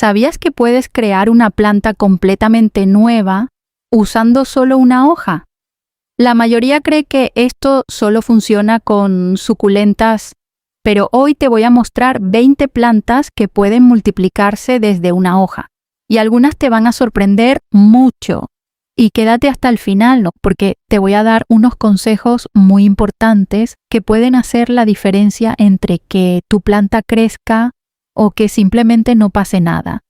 ¿Sabías que puedes crear una planta completamente nueva usando solo una hoja? La mayoría cree que esto solo funciona con suculentas, pero hoy te voy a mostrar 20 plantas que pueden multiplicarse desde una hoja. Y algunas te van a sorprender mucho. Y quédate hasta el final, ¿no? Porque te voy a dar unos consejos muy importantes que pueden hacer la diferencia entre que tu planta crezca o que simplemente no pase nada.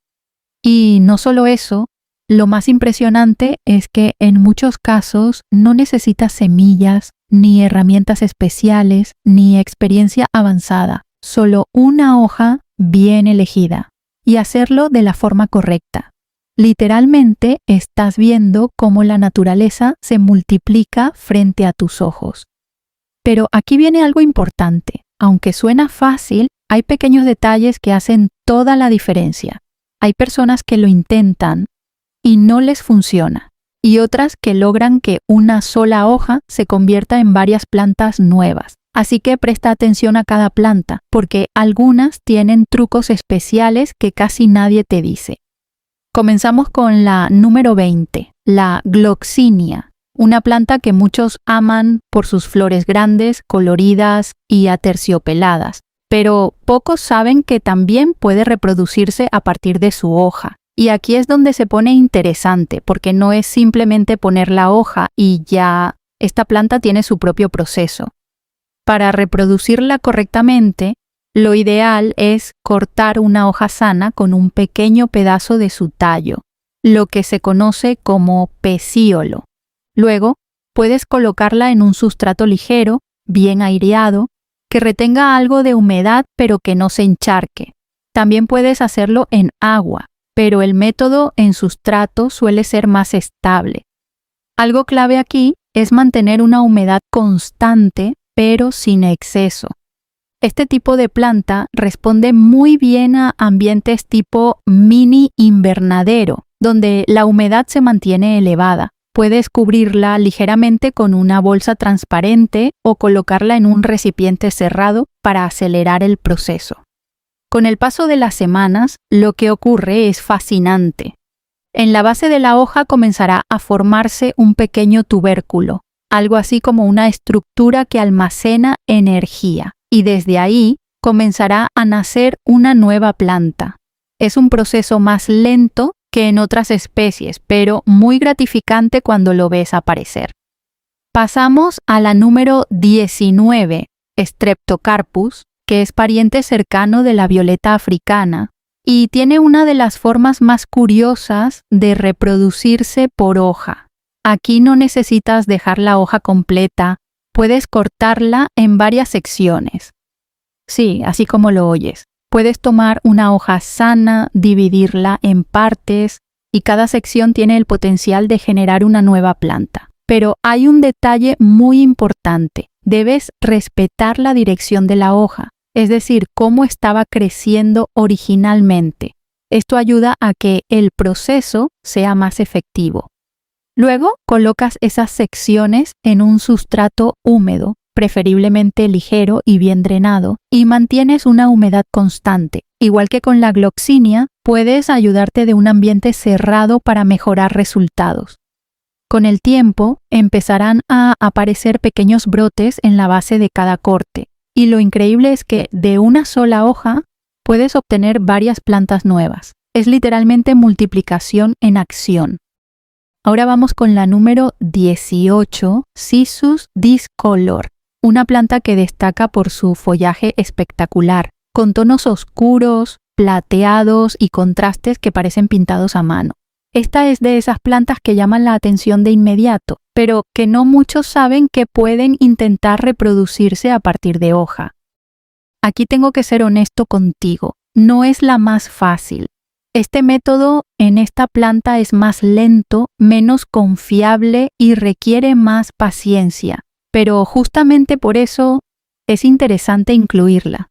Y no solo eso, lo más impresionante es que en muchos casos no necesitas semillas, ni herramientas especiales, ni experiencia avanzada, solo una hoja bien elegida y hacerlo de la forma correcta. Literalmente estás viendo cómo la naturaleza se multiplica frente a tus ojos. Pero aquí viene algo importante. Aunque suena fácil, hay pequeños detalles que hacen toda la diferencia. Hay personas que lo intentan y no les funciona, y otras que logran que una sola hoja se convierta en varias plantas nuevas. Así que presta atención a cada planta, porque algunas tienen trucos especiales que casi nadie te dice. Comenzamos con la número 20, la Gloxinia, una planta que muchos aman por sus flores grandes, coloridas y aterciopeladas, pero pocos saben que también puede reproducirse a partir de su hoja. Y aquí es donde se pone interesante, porque no es simplemente poner la hoja y ya esta planta tiene su propio proceso. Para reproducirla correctamente, lo ideal es cortar una hoja sana con un pequeño pedazo de su tallo, lo que se conoce como pecíolo. Luego, puedes colocarla en un sustrato ligero, bien aireado, que retenga algo de humedad pero que no se encharque. También puedes hacerlo en agua, pero el método en sustrato suele ser más estable. Algo clave aquí es mantener una humedad constante pero sin exceso. Este tipo de planta responde muy bien a ambientes tipo mini invernadero, donde la humedad se mantiene elevada. Puedes cubrirla ligeramente con una bolsa transparente o colocarla en un recipiente cerrado para acelerar el proceso. Con el paso de las semanas, lo que ocurre es fascinante. En la base de la hoja comenzará a formarse un pequeño tubérculo, algo así como una estructura que almacena energía. Y desde ahí comenzará a nacer una nueva planta. Es un proceso más lento que en otras especies, pero muy gratificante cuando lo ves aparecer. Pasamos a la número 19, Streptocarpus, que es pariente cercano de la violeta africana y tiene una de las formas más curiosas de reproducirse por hoja. Aquí no necesitas dejar la hoja completa. Puedes cortarla en varias secciones. Sí, así como lo oyes. Puedes tomar una hoja sana, dividirla en partes y cada sección tiene el potencial de generar una nueva planta. Pero hay un detalle muy importante. Debes respetar la dirección de la hoja, es decir, cómo estaba creciendo originalmente. Esto ayuda a que el proceso sea más efectivo. Luego colocas esas secciones en un sustrato húmedo, preferiblemente ligero y bien drenado, y mantienes una humedad constante. Igual que con la Gloxinia, puedes ayudarte de un ambiente cerrado para mejorar resultados. Con el tiempo, empezarán a aparecer pequeños brotes en la base de cada corte, y lo increíble es que de una sola hoja puedes obtener varias plantas nuevas. Es literalmente multiplicación en acción. Ahora vamos con la número 18, Cissus discolor, una planta que destaca por su follaje espectacular, con tonos oscuros, plateados y contrastes que parecen pintados a mano. Esta es de esas plantas que llaman la atención de inmediato, pero que no muchos saben que pueden intentar reproducirse a partir de hoja. Aquí tengo que ser honesto contigo, no es la más fácil. Este método en esta planta es más lento, menos confiable y requiere más paciencia, pero justamente por eso es interesante incluirla.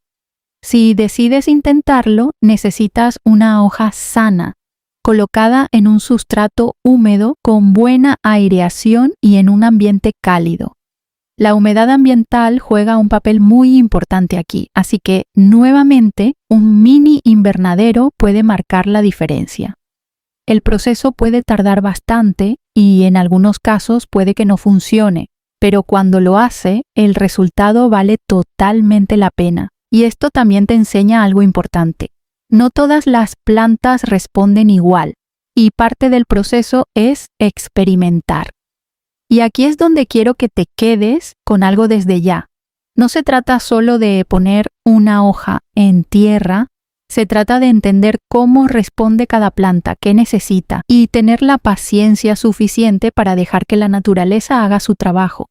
Si decides intentarlo, necesitas una hoja sana, colocada en un sustrato húmedo con buena aireación y en un ambiente cálido. La humedad ambiental juega un papel muy importante aquí, así que nuevamente un mini invernadero puede marcar la diferencia. El proceso puede tardar bastante y en algunos casos puede que no funcione, pero cuando lo hace, el resultado vale totalmente la pena. Y esto también te enseña algo importante. No todas las plantas responden igual, y parte del proceso es experimentar. Y aquí es donde quiero que te quedes con algo desde ya. No se trata solo de poner una hoja en tierra, se trata de entender cómo responde cada planta, qué necesita, y tener la paciencia suficiente para dejar que la naturaleza haga su trabajo.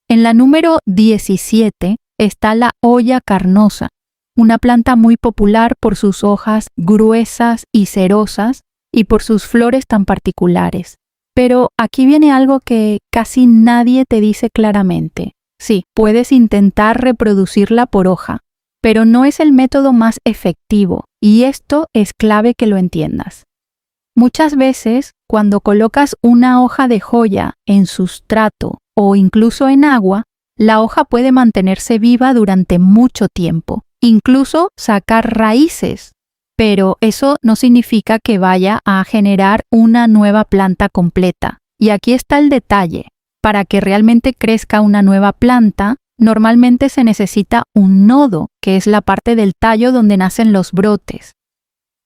En la número 17 está la olla carnosa, una planta muy popular por sus hojas gruesas y cerosas y por sus flores tan particulares. Pero aquí viene algo que casi nadie te dice claramente. Sí, puedes intentar reproducirla por hoja, pero no es el método más efectivo, y esto es clave que lo entiendas. Muchas veces, cuando colocas una hoja de joya en sustrato o incluso en agua, la hoja puede mantenerse viva durante mucho tiempo, incluso sacar raíces. Pero eso no significa que vaya a generar una nueva planta completa. Y aquí está el detalle. Para que realmente crezca una nueva planta, normalmente se necesita un nodo, que es la parte del tallo donde nacen los brotes.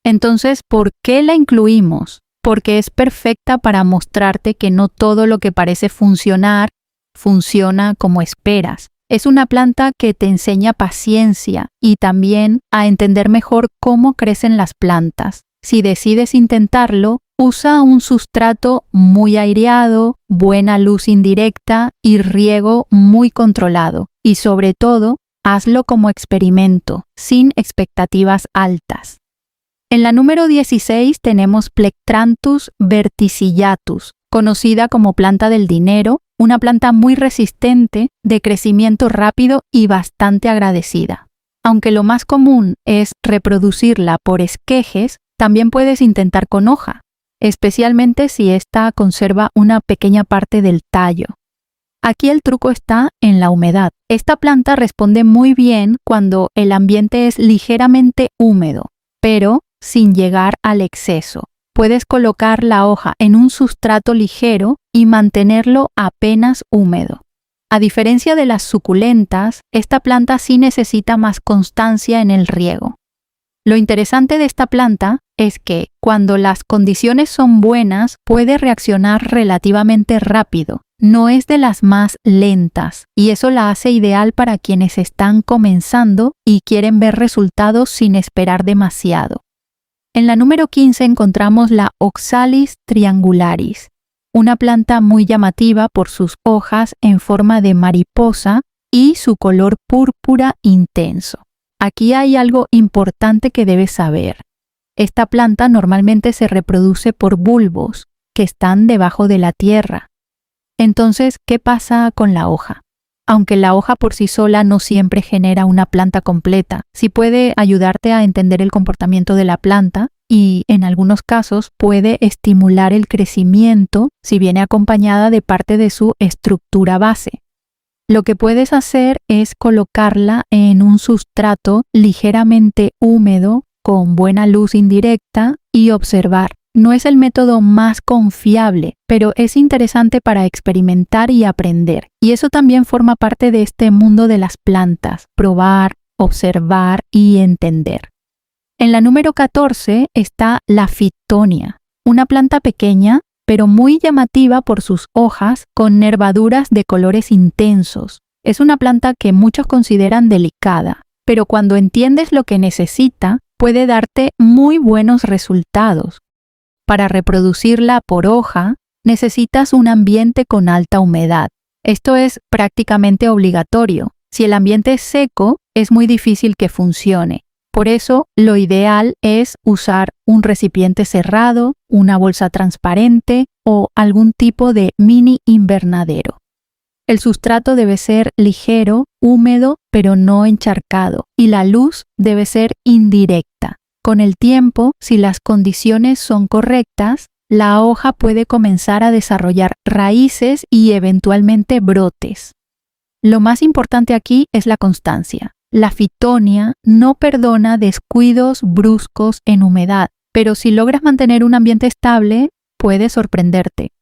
Entonces, ¿por qué la incluimos? Porque es perfecta para mostrarte que no todo lo que parece funcionar, funciona como esperas. Es una planta que te enseña paciencia y también a entender mejor cómo crecen las plantas. Si decides intentarlo, usa un sustrato muy aireado, buena luz indirecta y riego muy controlado. Y sobre todo, hazlo como experimento, sin expectativas altas. En la número 16 tenemos Plectranthus verticillatus, conocida como planta del dinero, una planta muy resistente, de crecimiento rápido y bastante agradecida. Aunque lo más común es reproducirla por esquejes, también puedes intentar con hoja, especialmente si ésta conserva una pequeña parte del tallo. Aquí el truco está en la humedad. Esta planta responde muy bien cuando el ambiente es ligeramente húmedo, pero sin llegar al exceso. Puedes colocar la hoja en un sustrato ligero y mantenerlo apenas húmedo. A diferencia de las suculentas, esta planta sí necesita más constancia en el riego. Lo interesante de esta planta es que, cuando las condiciones son buenas, puede reaccionar relativamente rápido. No es de las más lentas, y eso la hace ideal para quienes están comenzando y quieren ver resultados sin esperar demasiado. En la número 15 encontramos la Oxalis triangularis, una planta muy llamativa por sus hojas en forma de mariposa y su color púrpura intenso. Aquí hay algo importante que debes saber. Esta planta normalmente se reproduce por bulbos que están debajo de la tierra. Entonces, ¿qué pasa con la hoja? Aunque la hoja por sí sola no siempre genera una planta completa, sí puede ayudarte a entender el comportamiento de la planta y, en algunos casos, puede estimular el crecimiento si viene acompañada de parte de su estructura base. Lo que puedes hacer es colocarla en un sustrato ligeramente húmedo, con buena luz indirecta, y observar. No es el método más confiable, pero es interesante para experimentar y aprender. Y eso también forma parte de este mundo de las plantas: probar, observar y entender. En la número 14 está la Fittonia, una planta pequeña, pero muy llamativa por sus hojas con nervaduras de colores intensos. Es una planta que muchos consideran delicada, pero cuando entiendes lo que necesita, puede darte muy buenos resultados. Para reproducirla por hoja, necesitas un ambiente con alta humedad. Esto es prácticamente obligatorio. Si el ambiente es seco, es muy difícil que funcione. Por eso, lo ideal es usar un recipiente cerrado, una bolsa transparente o algún tipo de mini invernadero. El sustrato debe ser ligero, húmedo, pero no encharcado, y la luz debe ser indirecta. Con el tiempo, si las condiciones son correctas, la hoja puede comenzar a desarrollar raíces y eventualmente brotes. Lo más importante aquí es la constancia. La Fittonia no perdona descuidos bruscos en humedad, pero si logras mantener un ambiente estable, puede sorprenderte.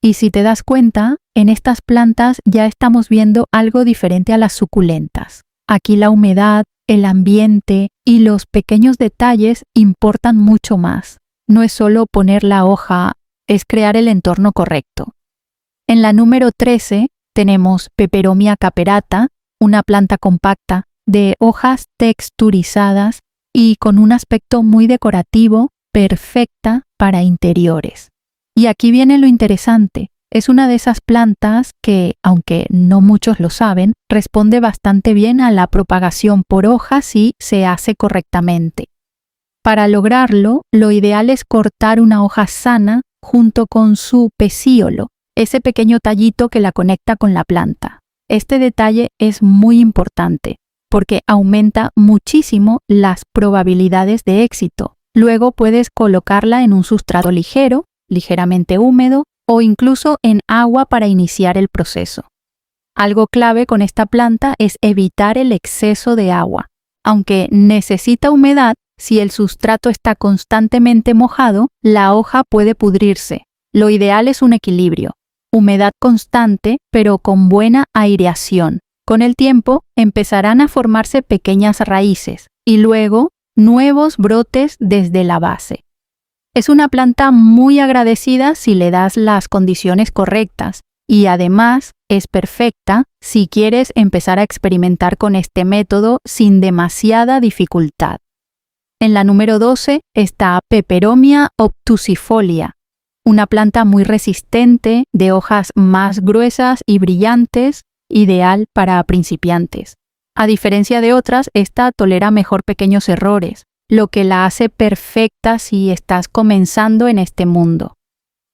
Y si te das cuenta, en estas plantas ya estamos viendo algo diferente a las suculentas. Aquí la humedad, el ambiente y los pequeños detalles importan mucho más. No es solo poner la hoja, es crear el entorno correcto. En la número 13 tenemos Peperomia caperata, una planta compacta de hojas texturizadas y con un aspecto muy decorativo, perfecta para interiores. Y aquí viene lo interesante. Es una de esas plantas que, aunque no muchos lo saben, responde bastante bien a la propagación por hojas si se hace correctamente. Para lograrlo, lo ideal es cortar una hoja sana junto con su pecíolo, ese pequeño tallito que la conecta con la planta. Este detalle es muy importante porque aumenta muchísimo las probabilidades de éxito. Luego puedes colocarla en un sustrato ligero, ligeramente húmedo o incluso en agua para iniciar el proceso. Algo clave con esta planta es evitar el exceso de agua. Aunque necesita humedad, si el sustrato está constantemente mojado, la hoja puede pudrirse. Lo ideal es un equilibrio. Humedad constante, pero con buena aireación. Con el tiempo empezarán a formarse pequeñas raíces y luego nuevos brotes desde la base. Es una planta muy agradecida si le das las condiciones correctas y además es perfecta si quieres empezar a experimentar con este método sin demasiada dificultad. En la número 12 está Peperomia obtusifolia, una planta muy resistente, de hojas más gruesas y brillantes, ideal para principiantes. A diferencia de otras, esta tolera mejor pequeños errores, lo que la hace perfecta si estás comenzando en este mundo.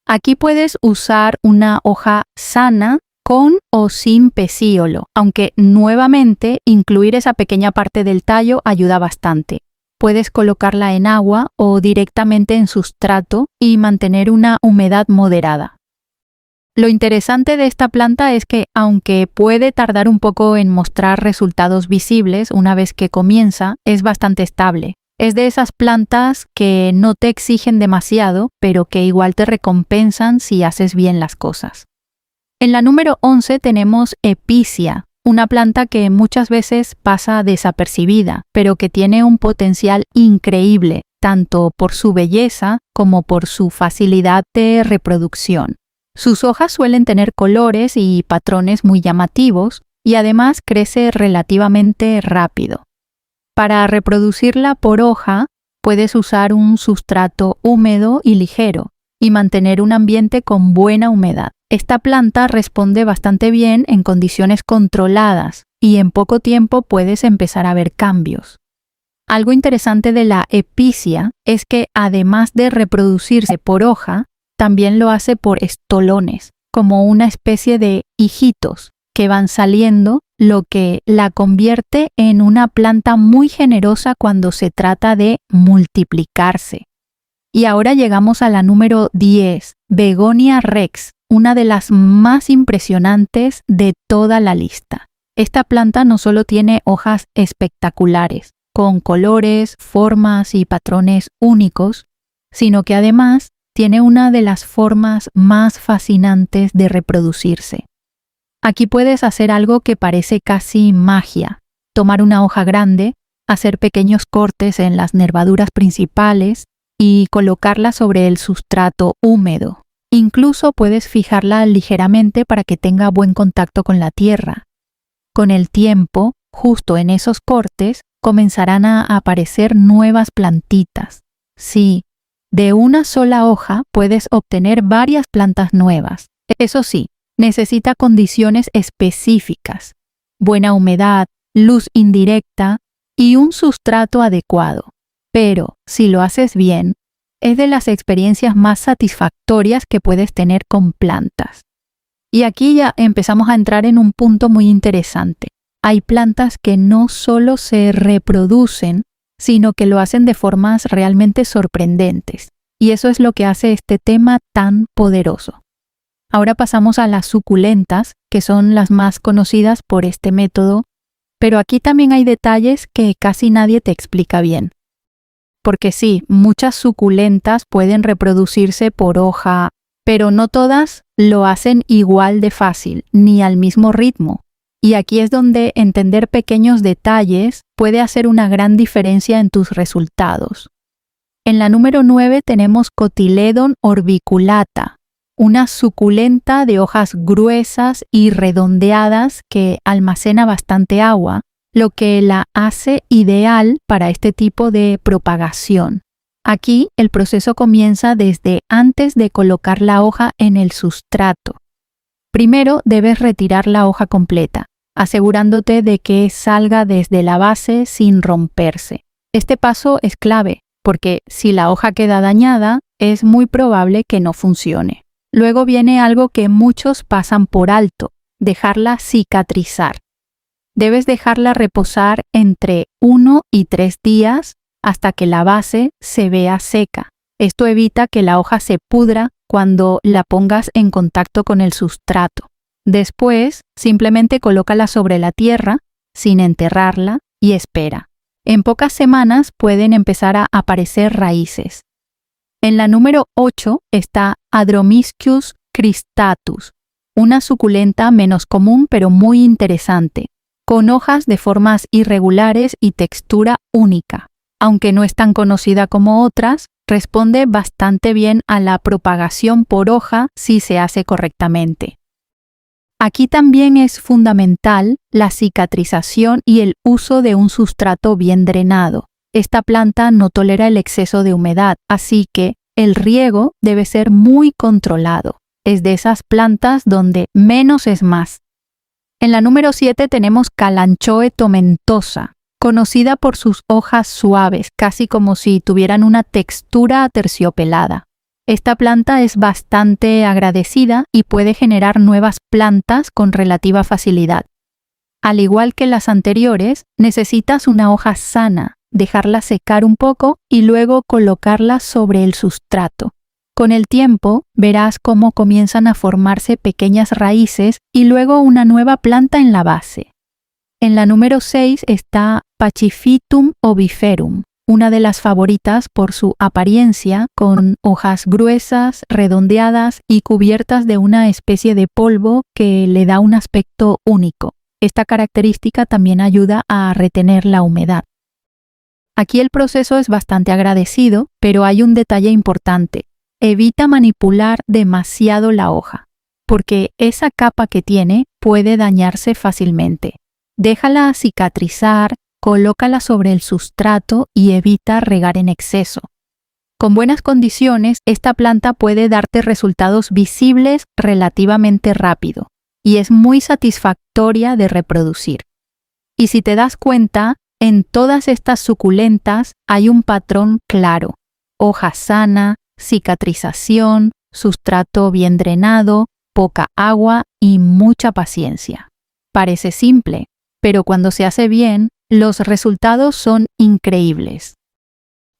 Aquí puedes usar una hoja sana con o sin pecíolo, aunque nuevamente incluir esa pequeña parte del tallo ayuda bastante. Puedes colocarla en agua o directamente en sustrato y mantener una humedad moderada. Lo interesante de esta planta es que, aunque puede tardar un poco en mostrar resultados visibles una vez que comienza, es bastante estable. Es de esas plantas que no te exigen demasiado, pero que igual te recompensan si haces bien las cosas. En la número 11 tenemos Epicea, una planta que muchas veces pasa desapercibida, pero que tiene un potencial increíble, tanto por su belleza como por su facilidad de reproducción. Sus hojas suelen tener colores y patrones muy llamativos y además crece relativamente rápido. Para reproducirla por hoja, puedes usar un sustrato húmedo y ligero y mantener un ambiente con buena humedad. Esta planta responde bastante bien en condiciones controladas y en poco tiempo puedes empezar a ver cambios. Algo interesante de la Epicea es que además de reproducirse por hoja, también lo hace por estolones, como una especie de hijitos que van saliendo, lo que la convierte en una planta muy generosa cuando se trata de multiplicarse. Y ahora llegamos a la número 10, Begonia rex, una de las más impresionantes de toda la lista. Esta planta no solo tiene hojas espectaculares, con colores, formas y patrones únicos, sino que además tiene una de las formas más fascinantes de reproducirse. Aquí puedes hacer algo que parece casi magia, tomar una hoja grande, hacer pequeños cortes en las nervaduras principales y colocarla sobre el sustrato húmedo. Incluso puedes fijarla ligeramente para que tenga buen contacto con la tierra. Con el tiempo, justo en esos cortes, comenzarán a aparecer nuevas plantitas. Sí, de una sola hoja puedes obtener varias plantas nuevas. Eso sí, necesita condiciones específicas, buena humedad, luz indirecta y un sustrato adecuado. Pero, si lo haces bien, es de las experiencias más satisfactorias que puedes tener con plantas. Y aquí ya empezamos a entrar en un punto muy interesante. Hay plantas que no solo se reproducen, sino que lo hacen de formas realmente sorprendentes. Y eso es lo que hace este tema tan poderoso. Ahora pasamos a las suculentas, que son las más conocidas por este método, pero aquí también hay detalles que casi nadie te explica bien. Porque sí, muchas suculentas pueden reproducirse por hoja, pero no todas lo hacen igual de fácil, ni al mismo ritmo. Y aquí es donde entender pequeños detalles puede hacer una gran diferencia en tus resultados. En la número 9 tenemos Cotyledon orbiculata, una suculenta de hojas gruesas y redondeadas que almacena bastante agua, lo que la hace ideal para este tipo de propagación. Aquí el proceso comienza desde antes de colocar la hoja en el sustrato. Primero debes retirar la hoja completa, asegurándote de que salga desde la base sin romperse. Este paso es clave, porque si la hoja queda dañada, es muy probable que no funcione. Luego viene algo que muchos pasan por alto, dejarla cicatrizar. Debes dejarla reposar entre 1 y 3 días hasta que la base se vea seca. Esto evita que la hoja se pudra cuando la pongas en contacto con el sustrato. Después, simplemente colócala sobre la tierra, sin enterrarla, y espera. En pocas semanas pueden empezar a aparecer raíces. En la número 8 está Adromiscus cristatus, una suculenta menos común pero muy interesante, con hojas de formas irregulares y textura única. Aunque no es tan conocida como otras, responde bastante bien a la propagación por hoja si se hace correctamente. Aquí también es fundamental la cicatrización y el uso de un sustrato bien drenado. Esta planta no tolera el exceso de humedad, así que el riego debe ser muy controlado. Es de esas plantas donde menos es más. En la número 7 tenemos Kalanchoe tomentosa, conocida por sus hojas suaves, casi como si tuvieran una textura aterciopelada. Esta planta es bastante agradecida y puede generar nuevas plantas con relativa facilidad. Al igual que las anteriores, necesitas una hoja sana, dejarla secar un poco y luego colocarla sobre el sustrato. Con el tiempo, verás cómo comienzan a formarse pequeñas raíces y luego una nueva planta en la base. En la número 6 está Pachyphytum oviferum, una de las favoritas por su apariencia, con hojas gruesas, redondeadas y cubiertas de una especie de polvo que le da un aspecto único. Esta característica también ayuda a retener la humedad. Aquí el proceso es bastante agradecido, pero hay un detalle importante. Evita manipular demasiado la hoja, porque esa capa que tiene puede dañarse fácilmente. Déjala cicatrizar, colócala sobre el sustrato y evita regar en exceso. Con buenas condiciones, esta planta puede darte resultados visibles relativamente rápido y es muy satisfactoria de reproducir. Y si te das cuenta, en todas estas suculentas hay un patrón claro: hoja sana, cicatrización, sustrato bien drenado, poca agua y mucha paciencia. Parece simple, pero cuando se hace bien, los resultados son increíbles.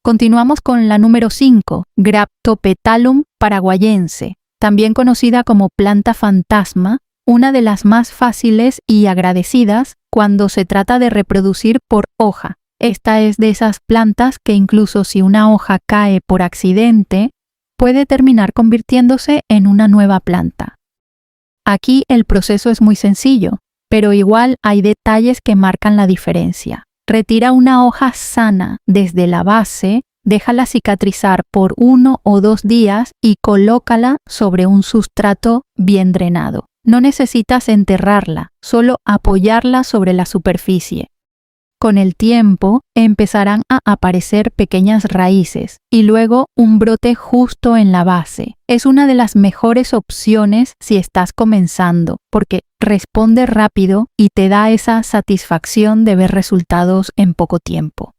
Continuamos con la número 5, Graptopetalum paraguayense, también conocida como planta fantasma, una de las más fáciles y agradecidas cuando se trata de reproducir por hoja. Esta es de esas plantas que incluso si una hoja cae por accidente, puede terminar convirtiéndose en una nueva planta. Aquí el proceso es muy sencillo, pero igual hay detalles que marcan la diferencia. Retira una hoja sana desde la base, déjala cicatrizar por 1 o 2 días y colócala sobre un sustrato bien drenado. No necesitas enterrarla, solo apoyarla sobre la superficie. Con el tiempo empezarán a aparecer pequeñas raíces y luego un brote justo en la base. Es una de las mejores opciones si estás comenzando, porque responde rápido y te da esa satisfacción de ver resultados en poco tiempo.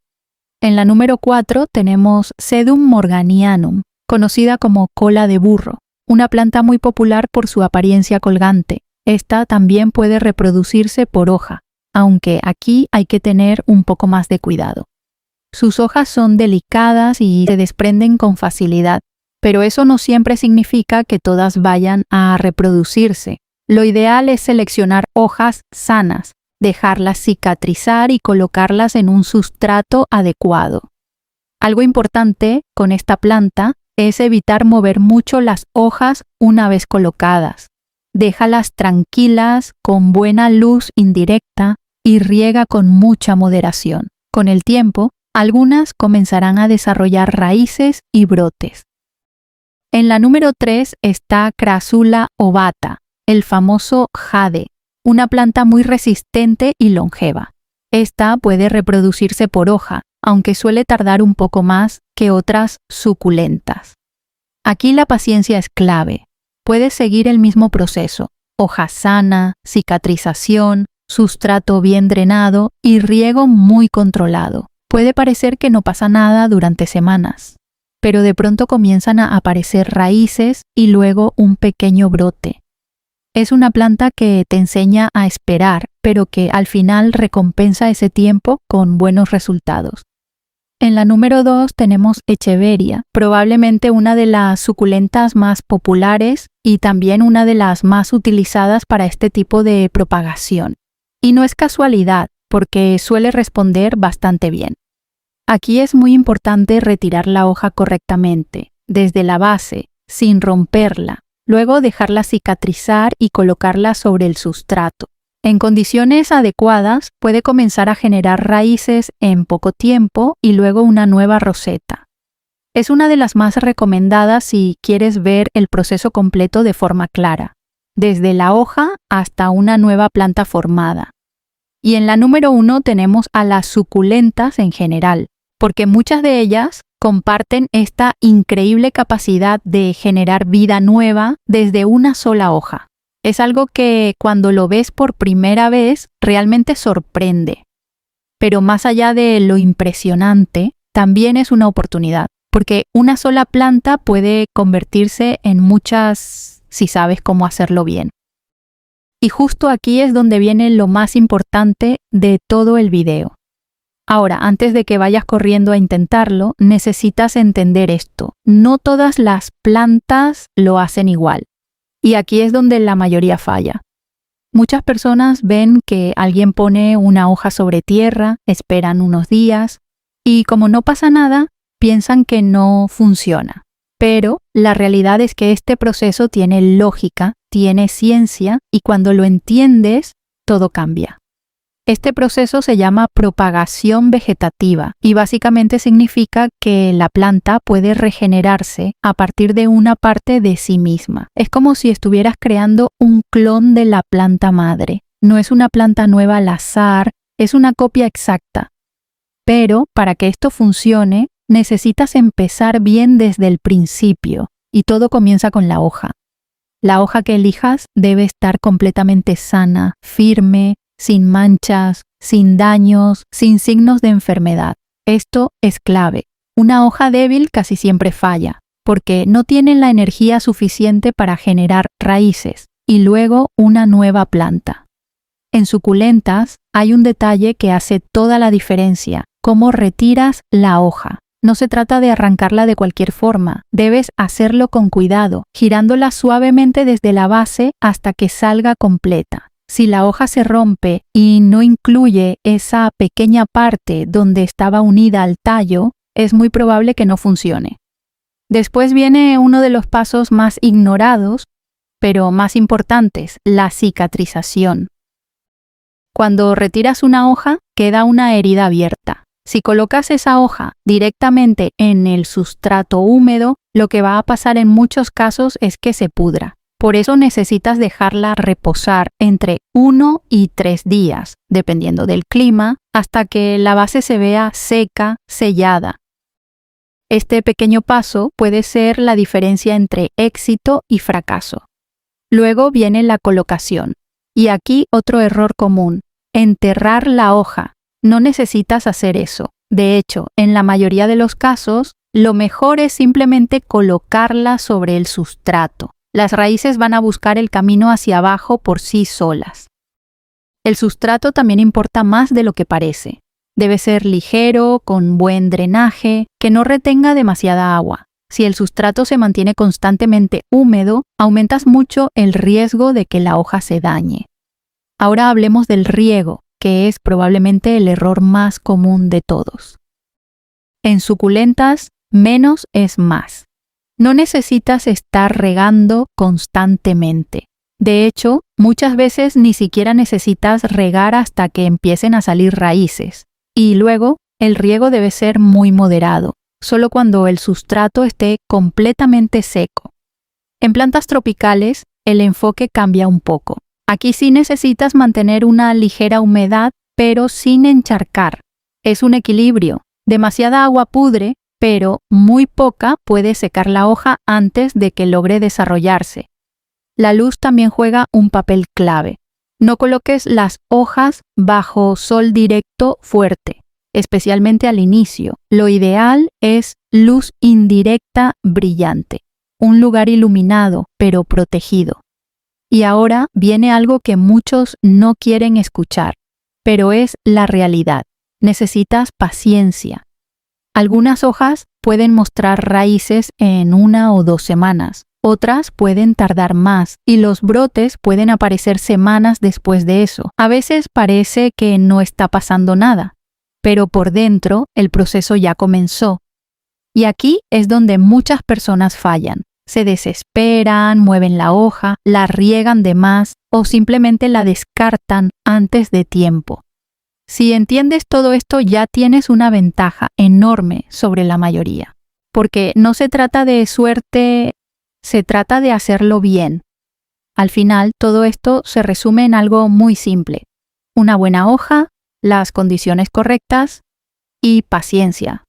En la número 4 tenemos Sedum morganianum, conocida como cola de burro, una planta muy popular por su apariencia colgante. Esta también puede reproducirse por hoja, aunque aquí hay que tener un poco más de cuidado. Sus hojas son delicadas y se desprenden con facilidad, Pero eso no siempre significa que todas vayan a reproducirse. Lo ideal es seleccionar hojas sanas, dejarlas cicatrizar y colocarlas en un sustrato adecuado. Algo importante con esta planta es evitar mover mucho las hojas una vez colocadas. Déjalas tranquilas, con buena luz indirecta y riega con mucha moderación. Con el tiempo, algunas comenzarán a desarrollar raíces y brotes. En la número 3 está Crassula ovata, el famoso jade, una planta muy resistente y longeva. Esta puede reproducirse por hoja, aunque suele tardar un poco más que otras suculentas. Aquí la paciencia es clave. Puedes seguir el mismo proceso: hoja sana, cicatrización, sustrato bien drenado y riego muy controlado. Puede parecer que no pasa nada durante semanas, pero de pronto comienzan a aparecer raíces y luego un pequeño brote. Es una planta que te enseña a esperar, pero que al final recompensa ese tiempo con buenos resultados. En la número 2 tenemos Echeveria, probablemente una de las suculentas más populares y también una de las más utilizadas para este tipo de propagación. Y no es casualidad, porque suele responder bastante bien. Aquí es muy importante retirar la hoja correctamente, desde la base, sin romperla, luego dejarla cicatrizar y colocarla sobre el sustrato. En condiciones adecuadas puede comenzar a generar raíces en poco tiempo y luego una nueva roseta. Es una de las más recomendadas si quieres ver el proceso completo de forma clara, desde la hoja hasta una nueva planta formada. Y en la número 1 tenemos a las suculentas en general, porque muchas de ellas comparten esta increíble capacidad de generar vida nueva desde una sola hoja. Es algo que cuando lo ves por primera vez realmente sorprende. Pero más allá de lo impresionante, también es una oportunidad, porque una sola planta puede convertirse en muchas si sabes cómo hacerlo bien. Y justo aquí es donde viene lo más importante de todo el video. Ahora, antes de que vayas corriendo a intentarlo, necesitas entender esto. No todas las plantas lo hacen igual. Y aquí es donde la mayoría falla. Muchas personas ven que alguien pone una hoja sobre tierra, esperan unos días y como no pasa nada, piensan que no funciona. Pero la realidad es que este proceso tiene lógica, tiene ciencia y cuando lo entiendes, todo cambia. Este proceso se llama propagación vegetativa y básicamente significa que la planta puede regenerarse a partir de una parte de sí misma. Es como si estuvieras creando un clon de la planta madre. No es una planta nueva al azar, es una copia exacta. Pero para que esto funcione, necesitas empezar bien desde el principio y todo comienza con la hoja. La hoja que elijas debe estar completamente sana, firme, sin manchas, sin daños, sin signos de enfermedad. Esto es clave. Una hoja débil casi siempre falla, porque no tiene la energía suficiente para generar raíces y luego una nueva planta. En suculentas hay un detalle que hace toda la diferencia: cómo retiras la hoja. No se trata de arrancarla de cualquier forma, debes hacerlo con cuidado, girándola suavemente desde la base hasta que salga completa. Si la hoja se rompe y no incluye esa pequeña parte donde estaba unida al tallo, es muy probable que no funcione. Después viene uno de los pasos más ignorados, pero más importantes, la cicatrización. Cuando retiras una hoja, queda una herida abierta. Si colocas esa hoja directamente en el sustrato húmedo, lo que va a pasar en muchos casos es que se pudra. Por eso necesitas dejarla reposar entre 1 y 3 días, dependiendo del clima, hasta que la base se vea seca, sellada. Este pequeño paso puede ser la diferencia entre éxito y fracaso. Luego viene la colocación. Y aquí otro error común: enterrar la hoja. No necesitas hacer eso. De hecho, en la mayoría de los casos, lo mejor es simplemente colocarla sobre el sustrato. Las raíces van a buscar el camino hacia abajo por sí solas. El sustrato también importa más de lo que parece. Debe ser ligero, con buen drenaje, que no retenga demasiada agua. Si el sustrato se mantiene constantemente húmedo, aumentas mucho el riesgo de que la hoja se dañe. Ahora hablemos del riego, que es probablemente el error más común de todos. En suculentas, menos es más. No necesitas estar regando constantemente. De hecho, muchas veces ni siquiera necesitas regar hasta que empiecen a salir raíces. Y luego, el riego debe ser muy moderado, solo cuando el sustrato esté completamente seco. En plantas tropicales, el enfoque cambia un poco. Aquí sí necesitas mantener una ligera humedad, pero sin encharcar. Es un equilibrio. Demasiada agua pudre, pero muy poca puede secar la hoja antes de que logre desarrollarse. La luz también juega un papel clave. No coloques las hojas bajo sol directo fuerte, especialmente al inicio. Lo ideal es luz indirecta brillante, un lugar iluminado pero protegido. Y ahora viene algo que muchos no quieren escuchar, pero es la realidad. Necesitas paciencia. Algunas hojas pueden mostrar raíces en 1 o 2 semanas. Otras pueden tardar más y los brotes pueden aparecer semanas después de eso. A veces parece que no está pasando nada, pero por dentro el proceso ya comenzó. Y aquí es donde muchas personas fallan. Se desesperan, mueven la hoja, la riegan de más o simplemente la descartan antes de tiempo. Si entiendes todo esto, ya tienes una ventaja enorme sobre la mayoría, porque no se trata de suerte, se trata de hacerlo bien. Al final, todo esto se resume en algo muy simple: una buena hoja, las condiciones correctas y paciencia.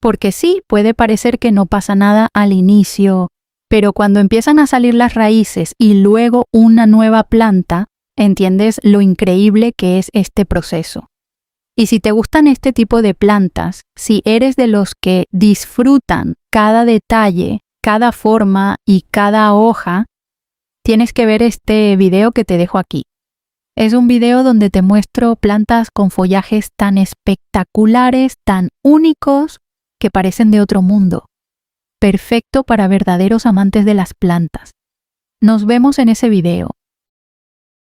Porque sí, puede parecer que no pasa nada al inicio, pero cuando empiezan a salir las raíces y luego una nueva planta, entiendes lo increíble que es este proceso. Y si te gustan este tipo de plantas, si eres de los que disfrutan cada detalle, cada forma y cada hoja, tienes que ver este video que te dejo aquí. Es un video donde te muestro plantas con follajes tan espectaculares, tan únicos, que parecen de otro mundo. Perfecto para verdaderos amantes de las plantas. Nos vemos en ese video.